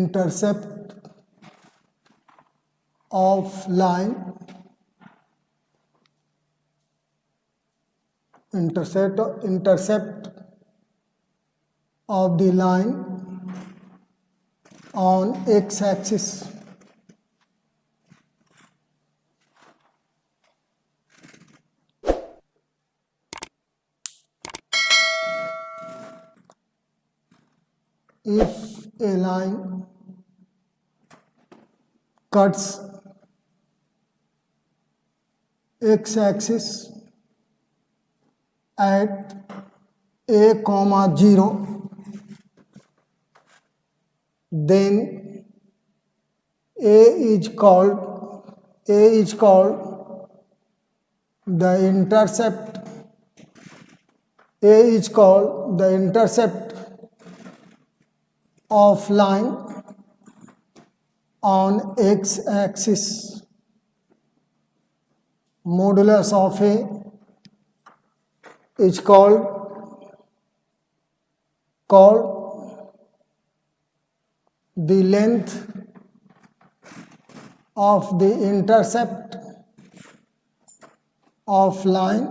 intercept of line, intercept of the line on x-axis. If a line cuts x-axis at a comma 0, then A is called the intercept. A is called the intercept of line on x-axis. Modulus of A is called the length of the intercept of line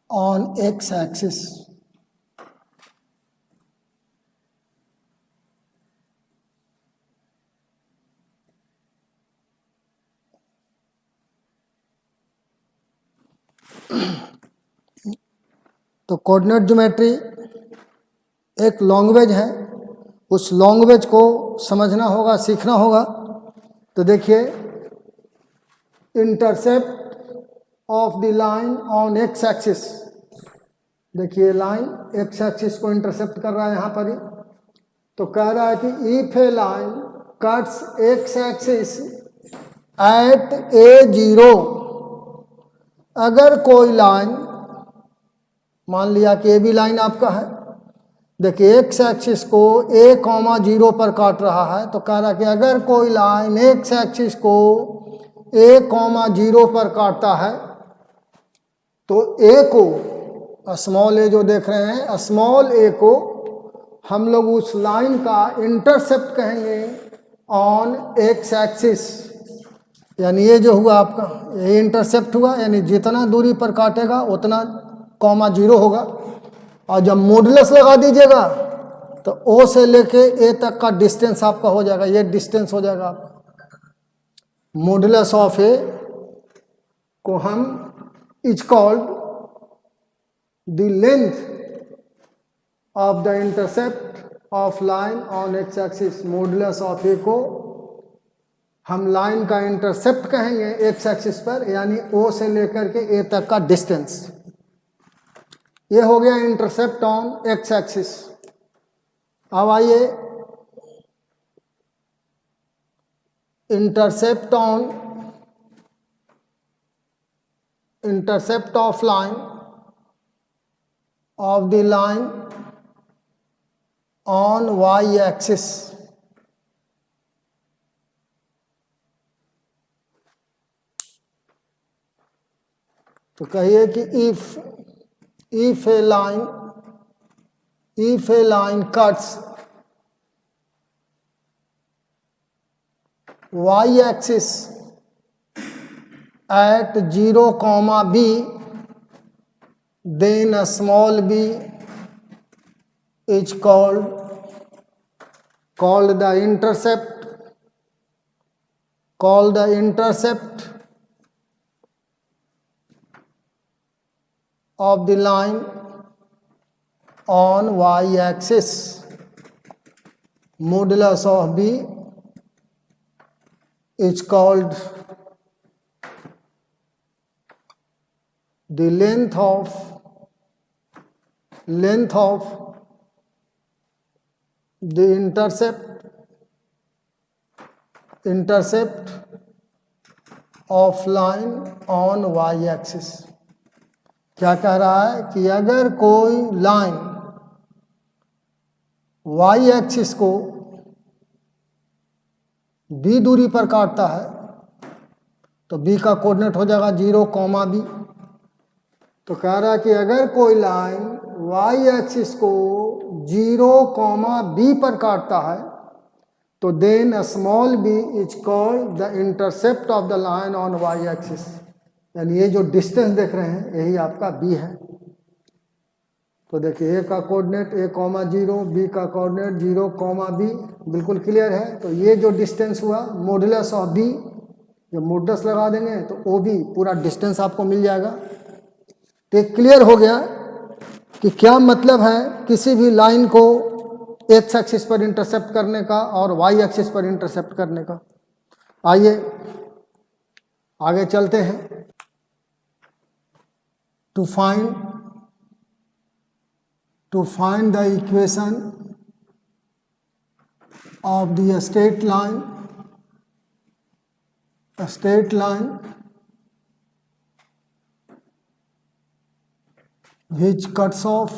on x-axis. तो coordinate geometry एक language है, उस language को समझना होगा, सीखना होगा। तो देखिए, intercept of the line on x axis, देखिए लाइन एक्स एक्सिस को इंटरसेप्ट कर रहा है यहाँ पर ही। तो कह रहा है कि if A line cuts x axis at a0, अगर कोई लाइन, मान लिया कि ए बी लाइन आपका है, देखिए एक्स एक्सिस को a,0 पर काट रहा है, तो कह रहा है कि अगर कोई लाइन एक्स एक्सिस को a,0 पर काटता है तो ए को, स्मॉल ए जो देख रहे हैं, स्मॉल ए को हम लोग उस लाइन का इंटरसेप्ट कहेंगे ऑन एक्स एक्सिस। यानी ये जो हुआ आपका, ये इंटरसेप्ट हुआ, यानी जितना दूरी पर काटेगा उतना ,0 होगा। और जब मॉडुलस लगा दीजिएगा तो ओ से लेके ए तक का डिस्टेंस आपका हो जाएगा, ये डिस्टेंस हो जाएगा आपका। मॉडुलस ऑफ ए को हम is called the length of the intercept of line on x axis. Modulus of a को हम लाइन का इंटरसेप्ट कहेंगे एक्स एक्सिस पर, यानी ओ से लेकर के ए तक का डिस्टेंस। ये हो गया इंटरसेप्ट ऑन एक्स एक्सिस। अब आइए intercept of line of the line on Y axis. तो कहिए कि if a line cuts y-axis at 0, b, then a small b is called the intercept of the line on y-axis. Modulus of b is called the length of the intercept of line on y-axis। क्या कह रहा है कि अगर कोई line Y axis को B दूरी पर काटता है तो बी का कोऑर्डिनेट हो जाएगा 0, b। तो कह रहा है कि अगर कोई लाइन वाई एक्सिस को 0, b पर काटता है तो then small B is called the intercept of the line on Y axis, यानी ये जो डिस्टेंस देख रहे हैं यही आपका बी है। तो देखिए ए का कोऑर्डिनेट ए कॉमा 0, बी का कोऑर्डिनेट 0 कॉमा बी, बिल्कुल क्लियर है। तो ये जो डिस्टेंस हुआ मॉडुलस ऑफ बी, जब मॉडुलस लगा देंगे तो ओ बी पूरा डिस्टेंस आपको मिल जाएगा। तो एक क्लियर हो गया कि क्या मतलब है किसी भी लाइन को एक्स एक्सिस पर इंटरसेप्ट करने का और वाई एक्सिस पर इंटरसेप्ट करने का। आइए आगे चलते हैं। To find the equation of the straight line which cuts off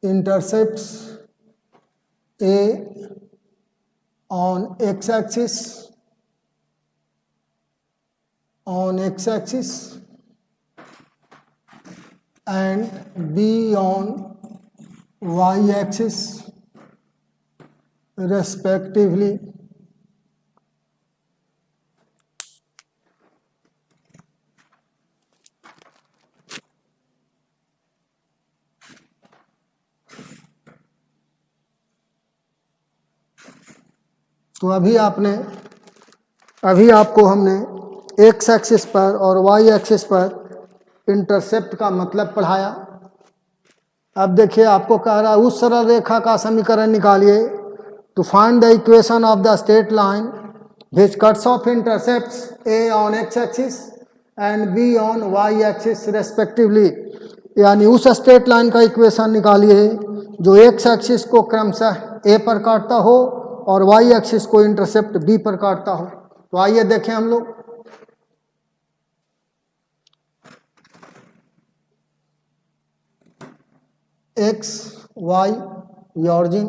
intercepts A on x-axis and B on y-axis respectively. तो अभी आपको हमने एक्स एक्सिस पर और वाई एक्सिस पर इंटरसेप्ट का मतलब पढ़ाया। अब देखिए आपको कह रहा है उस सरल रेखा का समीकरण निकालिए। To find the equation of the straight line which cuts off intercepts A on x axis and B on Y axis respectively, यानी उस स्ट्रेट लाइन का इक्वेशन निकालिए जो एक्स एक्सिस को क्रमशः ए पर काटता हो और वाई एक्सिस को इंटरसेप्ट बी पर काटता हो। तो आइए देखें हम लोग। एक्स वाई ये ऑरिजिन,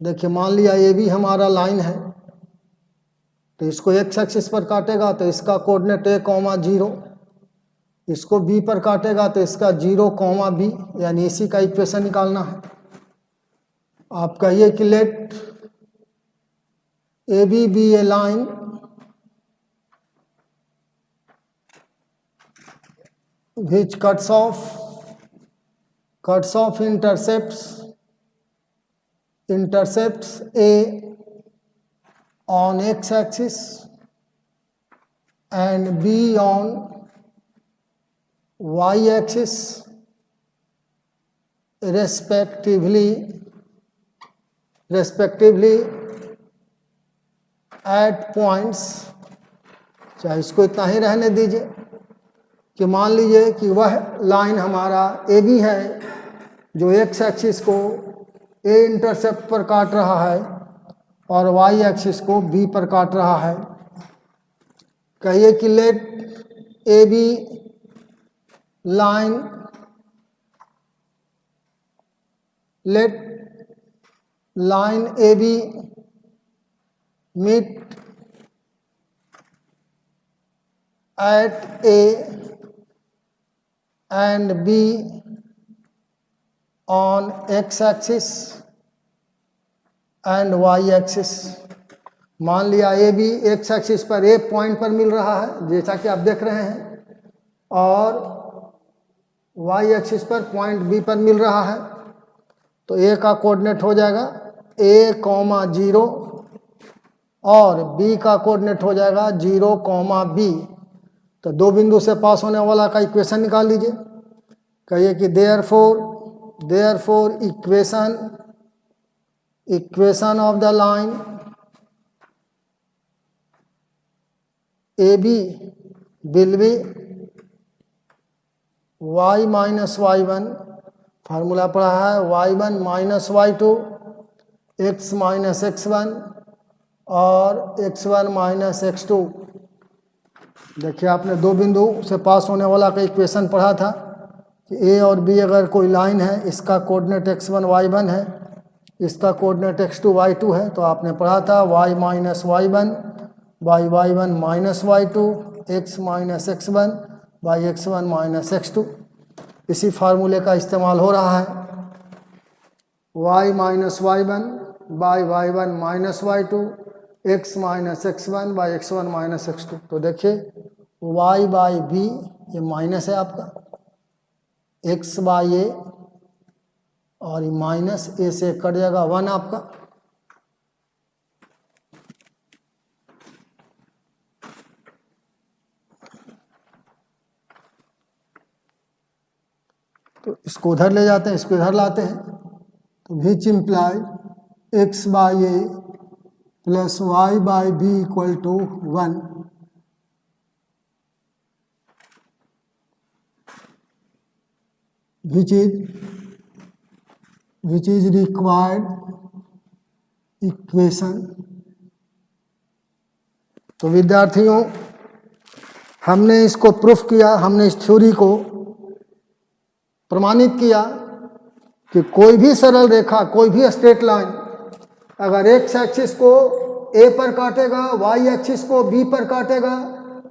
देखिए मान लिया ये भी हमारा लाइन है, तो इसको एक्स एक्सिस पर काटेगा तो इसका कोऑर्डिनेट ए कॉमा 0, इसको बी पर काटेगा तो इसका 0 कॉमा बी, यानी इसी का इक्वेशन निकालना है। आप कहिए कि let A B B A line which cuts off intercepts A on x axis and B on y axis respectively at points, चाहे इसको इतना ही रहने दीजिए कि मान लीजिए कि वह लाइन हमारा ए बी है जो एक्स एक्सिस को ए इंटरसेप्ट पर काट रहा है और वाई एक्सिस को बी पर काट रहा है। कहिए कि let A B line A B meet at A and B on x axis and y axis। मान लिया ए बी एक्स एक्सिस पर ए पॉइंट पर मिल रहा है जैसा कि आप देख रहे हैं, और वाई एक्सिस पर पॉइंट बी पर मिल रहा है। तो ए का कोऑर्डिनेट हो जाएगा ए कॉमा 0 और बी का कोऑर्डिनेट हो जाएगा 0 कॉमा बी। तो दो बिंदु से पास होने वाला का इक्वेशन निकाल लीजिए। कहिए कि therefore equation of the line A B will be y minus y1, formula पढ़ा है y1 minus y2, x minus x1 और x1 माइनस x2। देखिए आपने दो बिंदु से पास होने वाला का इक्वेशन पढ़ा था कि ए और बी अगर कोई लाइन है, इसका कोऑर्डिनेट x1 y1 है, इसका कोऑर्डिनेट x2 y2 है, तो आपने पढ़ा था y minus y1 by y1 minus y2, x minus x1 by x1 minus x2। इसी फार्मूले का इस्तेमाल हो रहा है। y minus y1 by y1 minus y2 x minus x1 by x1 minus x2। तो देखिए y बाई बी ये माइनस है आपका, x बाई ए और ये माइनस ए से कट जाएगा 1 आपका। तो इसको उधर ले जाते हैं, इसको इधर लाते हैं, तो which imply x by A plus y by B equal to 1। Which is required equation. तो विद्यार्थियों हमने इसको प्रूफ किया, हमने इस थ्योरी को प्रमाणित किया कि कोई भी सरल रेखा, कोई भी स्ट्रेट लाइन अगर एक्स एक्सिस को ए पर काटेगा, वाई एक्सिस को बी पर काटेगा,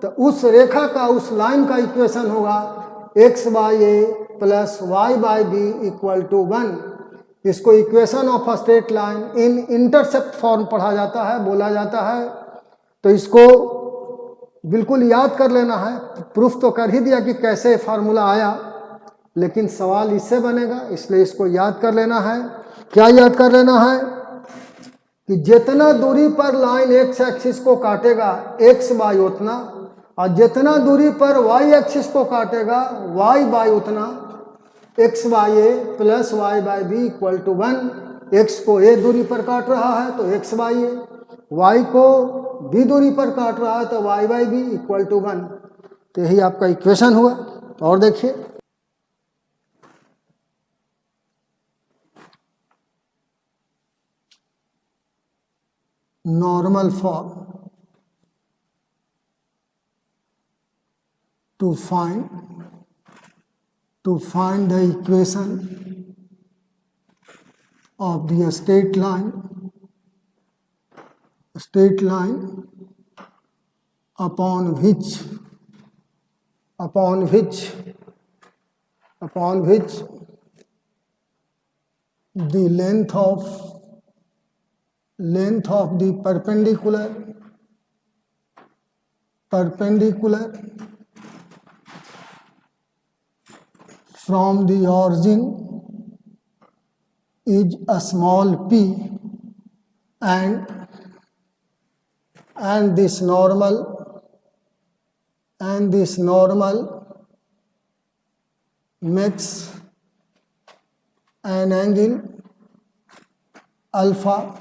तो उस रेखा का, उस लाइन का इक्वेशन होगा X by A plus Y by B equal to 1। इसको equation of a straight line in intercept form पढ़ा जाता है, बोला जाता है। तो इसको बिल्कुल याद कर लेना है। प्रूफ तो कर ही दिया कि कैसे फार्मूला आया, लेकिन सवाल इससे बनेगा, इसलिए इसको याद कर लेना है। क्या याद कर लेना है कि जितना दूरी पर लाइन एक्स एक्सिस को काटेगा एक्स बाई उतना, और जितना दूरी पर वाई एक्सिस को काटेगा वाई बाई उतना, X by A plus Y by B equal to 1। X को ए दूरी पर काट रहा है तो एक्स बाई ए, वाई को बी दूरी पर काट रहा है तो Y by B equal to 1। तो यही आपका इक्वेशन हुआ। और देखिए normal form to find the equation of the straight line upon which the length of the perpendicular from the origin is a small p, and this normal makes an angle alpha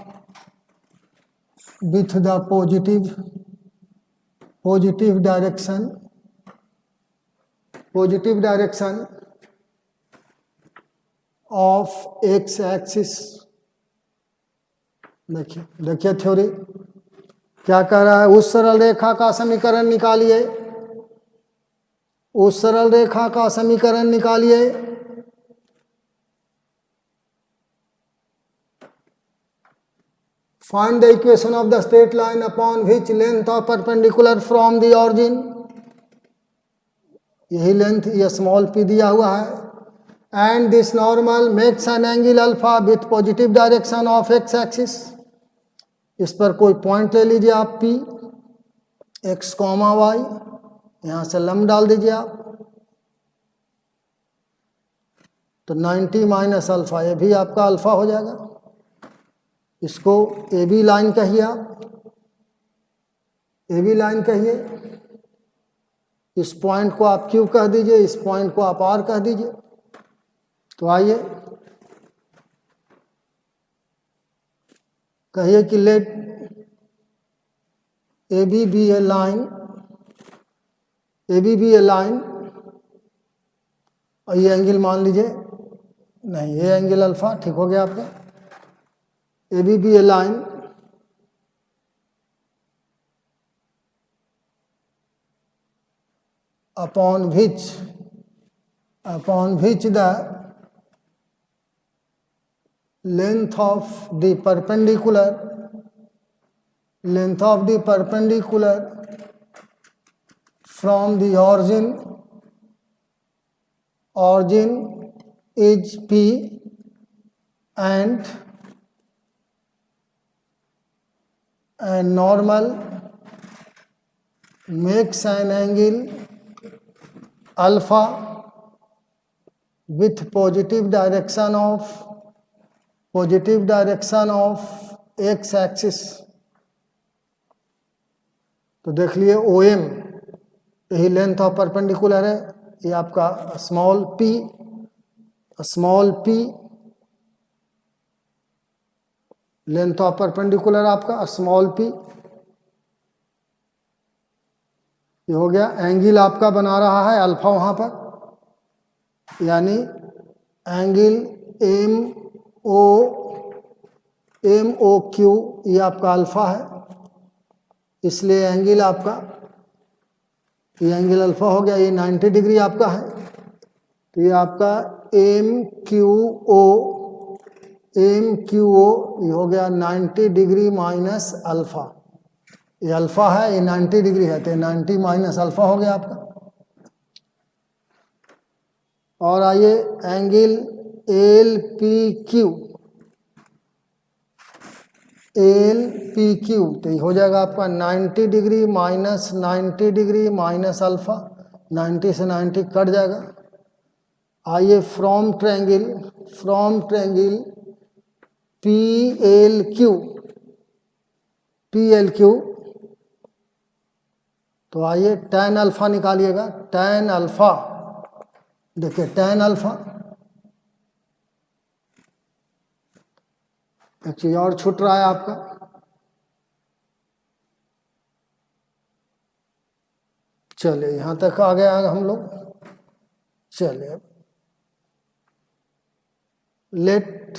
with the positive direction of x axis। देखिए theory क्या कह रहा है। उस सरल रेखा का समीकरण निकालिए, Find the equation of the straight line upon which length of perpendicular from the origin, यही लेंथ ये स्मॉल p दिया हुआ है, and this normal makes an angle alpha with positive direction of x axis। इस पर कोई point ले लीजिए आप p, x, y, यहाँ से लंब डाल दीजिए आप, तो 90 माइनस अल्फा, ये भी आपका अल्फा हो जाएगा। इसको ए बी लाइन कहिए आप, इस पॉइंट को आप क्यू कह दीजिए, इस पॉइंट को आप आर कह दीजिए। तो आइए कहिए कि let A B B A line, और ये एंगल मान लीजिए, नहीं ये एंगल अल्फा, ठीक हो गया आपका। A B B A line upon which the length of the perpendicular from the origin origin is P and normal makes an angle alpha with positive direction of x axis। तो देख लिए OM यही length of perpendicular है, ये आपका small p length of perpendicular आपका small p। ये हो गया। एंगल आपका बना रहा है अल्फा वहाँ पर, यानी एंगल MOQ ये आपका अल्फा है, इसलिए एंगल आपका ये एंगल अल्फा हो गया। ये 90 डिग्री आपका है, तो ये आपका MQO ये हो गया 90 डिग्री माइनस अल्फा। ये अल्फा है, ये 90 डिग्री है, तो 90 माइनस अल्फा हो गया आपका। और आइए एंगल LPQ तो ये हो जाएगा आपका 90 degree minus 90 degree minus alpha, 90 से 90 कट जाएगा। आइए फ्रॉम ट्रायंगल PLQ तो आइए tan अल्फा निकालिएगा। tan अल्फा देखिए, tan अल्फा एक चीज और छूट रहा है आपका, चलिए यहां तक आ गया हम लोग। चलिए late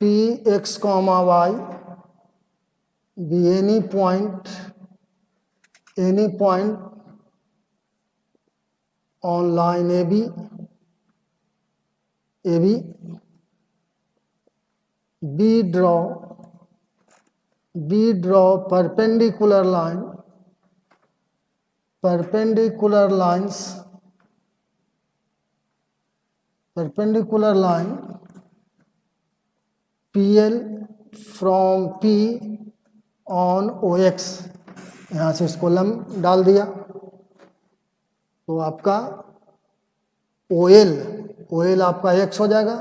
Px, y be any point on line AB B draw perpendicular line PL from P on OX। यहाँ से इसको लंब डाल दिया तो आपका OL आपका X हो जाएगा,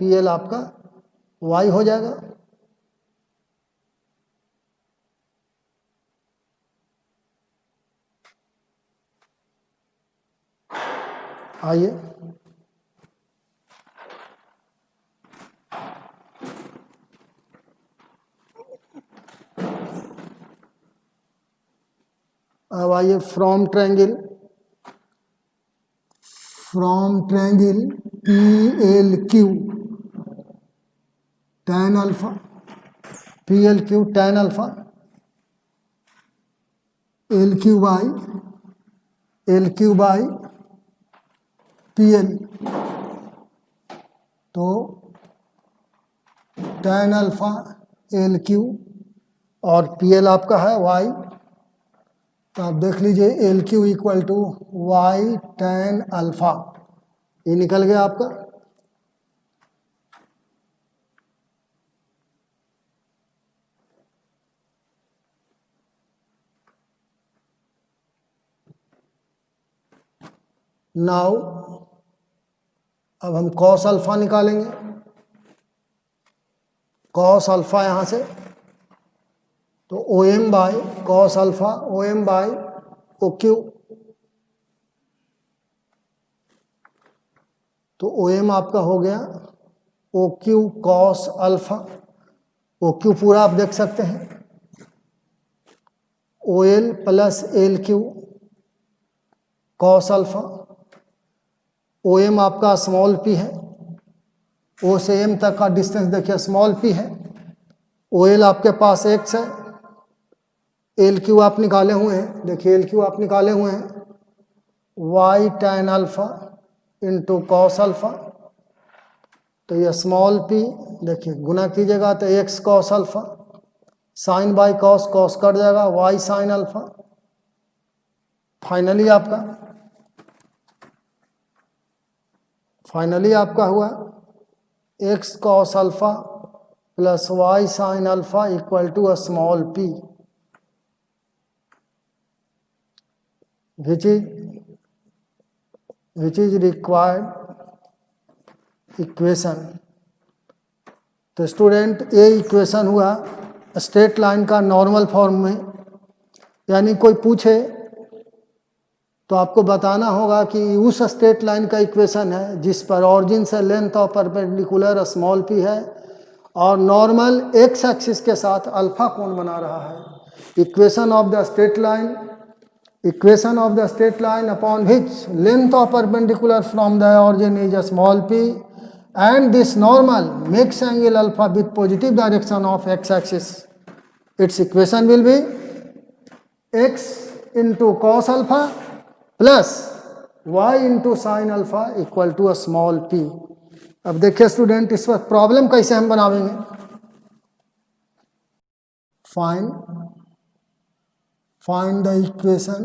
PL आपका Y हो जाएगा। आइए अब आइए from triangle PLQ tan alpha, PLQ tan alpha, LQ by PL तो tan अल्फा LQ और PL आपका है Y। तो आप देख लीजिए LQ equal to Y tan alpha, ये निकल गया आपका। नाउ अब हम cos अल्फा निकालेंगे। cos अल्फा यहां से तो OM by cos alpha OM by OQ, तो OM आपका हो गया OQ cos अल्फा। OQ पूरा आप देख सकते हैं, OL plus LQ cos alpha. OM आपका स्मॉल p है, O से M तक का डिस्टेंस देखिए स्मॉल p है। OL आपके पास x है, LQ आप निकाले हुए हैं, देखिए LQ आप निकाले हुए हैं Y tan alpha into cos alpha. तो ये स्मॉल p देखिए गुना कीजिएगा तो x cos alpha, sine by cos, cos cut जाएगा, y साइन अल्फा। फाइनली आपका हुआ x cos alpha plus y sin alpha equal to a small p, which is required equation. तो स्टूडेंट ये equation हुआ स्ट्रेट लाइन का normal form में, यानी कोई पूछे तो आपको बताना होगा कि उस स्ट्रेट लाइन का इक्वेशन है जिस पर ऑरिजिन से length of perpendicular small p है और नॉर्मल x एक्सिस के साथ अल्फा कोण बना रहा है। Equation of the straight line upon which length of perpendicular from the origin is a small p and this normal makes angle alpha with positive direction of x axis. Its equation will be x into cos alpha plus y into sin alpha equal to a small p. अब देखिए student इस वक्त problem कैसे हम बनावेंगे। find the equation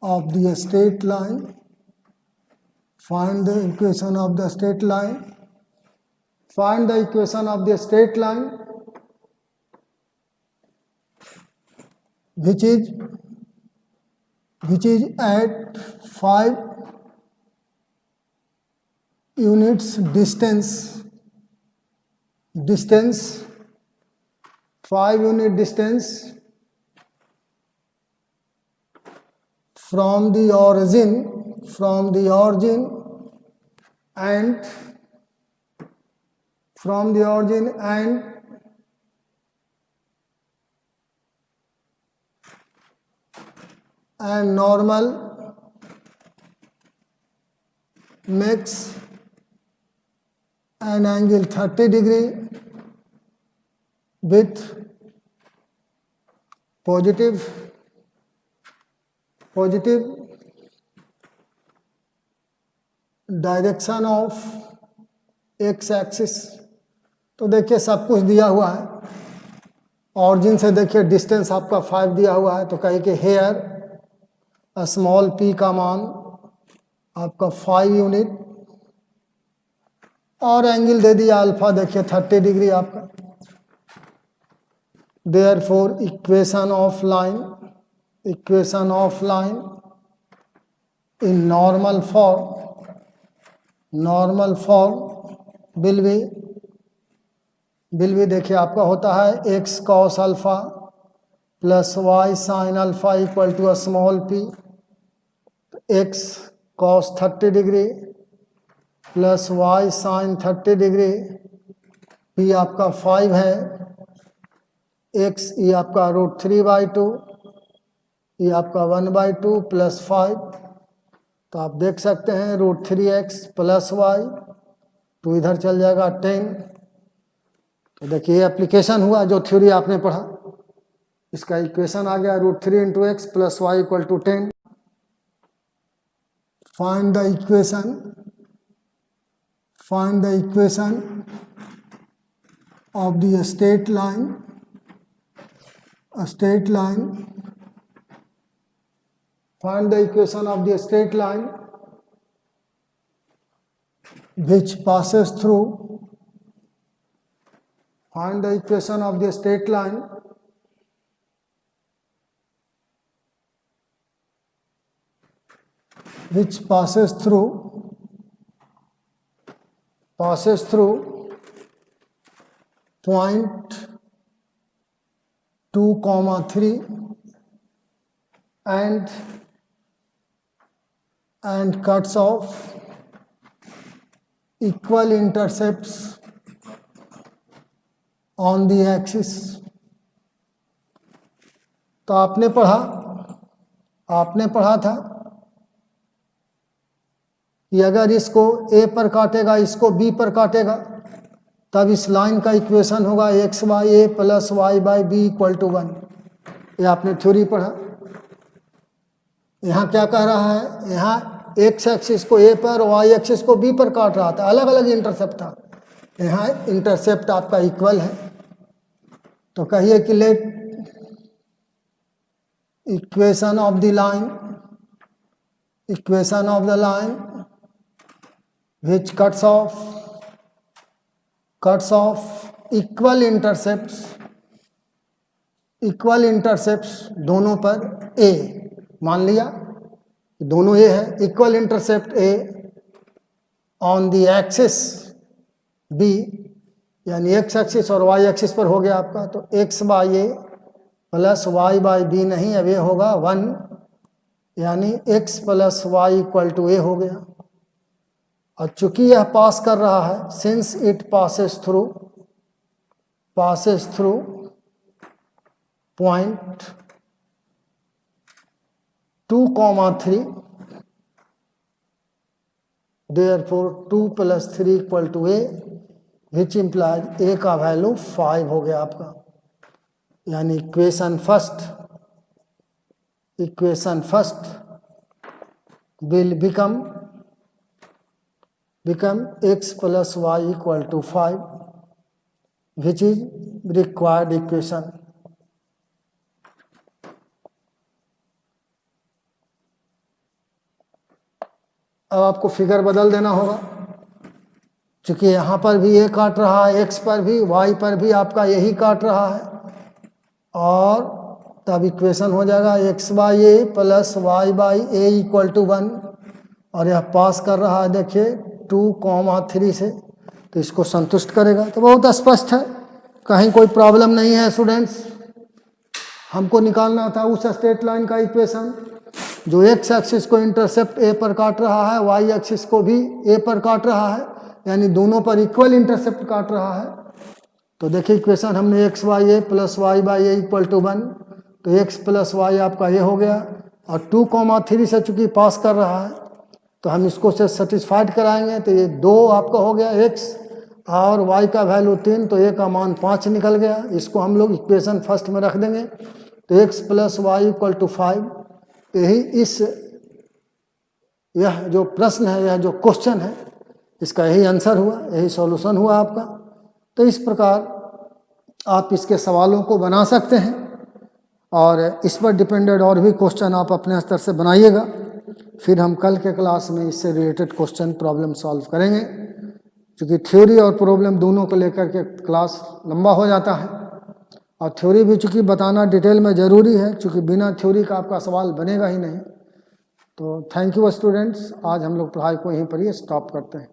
of the straight line. Find the equation of the straight line. Find the equation of the straight line which is at 5 units distance 5 unit distance from the origin and normal makes an angle 30 degree with positive direction of x axis. तो देखिए सब कुछ दिया हुआ है, origin से देखिए distance आपका 5 दिया हुआ है, तो कहिए कि हेयर स्मॉल p का मान आपका 5 यूनिट और एंगल दे दिया अल्फा, देखिए 30 डिग्री आपका। Therefore equation of line in normal form will be देखिए आपका होता है x cos alpha plus y sin alpha equal to a small p। x cos 30 degree plus y sin 30 degree, p आपका 5 है, x ये आपका √3/2, ये आपका 1/2 प्लस 5, तो आप देख सकते हैं √3x प्लस y, तो इधर चल जाएगा 10। तो देखिए एप्लीकेशन हुआ जो थ्योरी आपने पढ़ा, इसका इक्वेशन आ गया √3 × x plus y equal to 10। Find the equation of the straight line. Find the equation of the straight line which passes through. Find the equation of the straight line which passes through point 2, 3 and cuts off equal intercepts on the axis। तो आपने पढ़ा था कि अगर इसको A पर काटेगा, इसको B पर काटेगा, तब इस लाइन का इक्वेशन होगा xy plus y/b equal to 1। ये आपने थ्योरी पढ़ा। यहाँ क्या कह रहा है, यहाँ एक्स एक्सिस को ए पर, वाई एक्सिस को बी पर काट रहा था, अलग अलग इंटरसेप्ट था। यहाँ इंटरसेप्ट आपका इक्वल है, तो कहिए कि equation of the line which cuts off equal intercepts दोनों पर A, मान लिया दोनों A है, equal intercept A on the axis B, यानी x एक्सिस और y एक्सिस पर हो गया आपका, तो x by A plus Y by b नहीं, अब ये होगा 1, यानी x plus Y equal to a हो गया। और चूंकि यह पास कर रहा है, since it passes through point 2,3, therefore 2 plus 3 equal to a, which implies a का वैल्यू 5 हो गया आपका, यानी equation first will become x plus y equal to 5, which is required equation। अब आपको फिगर बदल देना होगा, क्योंकि यहाँ पर भी ये काट रहा है, x पर भी y पर भी आपका यही काट रहा है, और तब इक्वेशन हो जाएगा x by A plus Y by A equal to 1, और यह पास कर रहा है देखिए 2,3 से, तो इसको संतुष्ट करेगा। तो बहुत स्पष्ट है, कहीं कोई प्रॉब्लम नहीं है स्टूडेंट्स। हमको निकालना था उस स्ट्रेट लाइन का इक्वेशन जो x एक्सिस को इंटरसेप्ट a पर काट रहा है, y एक्सिस को भी a पर काट रहा है, यानी दोनों पर इक्वल इंटरसेप्ट काट रहा है। तो देखिए इक्वेशन हमने x by A plus Y by A equal to 1, तो x प्लस वाई आपका ये हो गया, और 2,3 से चूँकि पास कर रहा है तो हम इसको से सेटिस्फाइड कराएंगे, तो ये 2 आपका हो गया x, और y का वैल्यू 3, तो a का मान 5 निकल गया। इसको हम लोग इक्वेशन फर्स्ट में रख देंगे, तो x plus Y equal to 5, यही यह जो प्रश्न है, यह जो क्वेश्चन है, इसका यही आंसर हुआ, यही सॉल्यूशन हुआ आपका। तो इस प्रकार आप इसके सवालों को बना सकते हैं, और इस पर डिपेंडेड और भी क्वेश्चन आप अपने स्तर से बनाइएगा। फिर हम कल के क्लास में इससे रिलेटेड क्वेश्चन प्रॉब्लम सॉल्व करेंगे, क्योंकि थ्योरी और प्रॉब्लम दोनों को लेकर के क्लास लंबा हो जाता है, और थ्योरी भी चूँकि बताना डिटेल में ज़रूरी है, क्योंकि बिना थ्योरी का आपका सवाल बनेगा ही नहीं। तो थैंक यू स्टूडेंट्स, आज हम लोग पढ़ाई को यहीं पर ही स्टॉप करते हैं।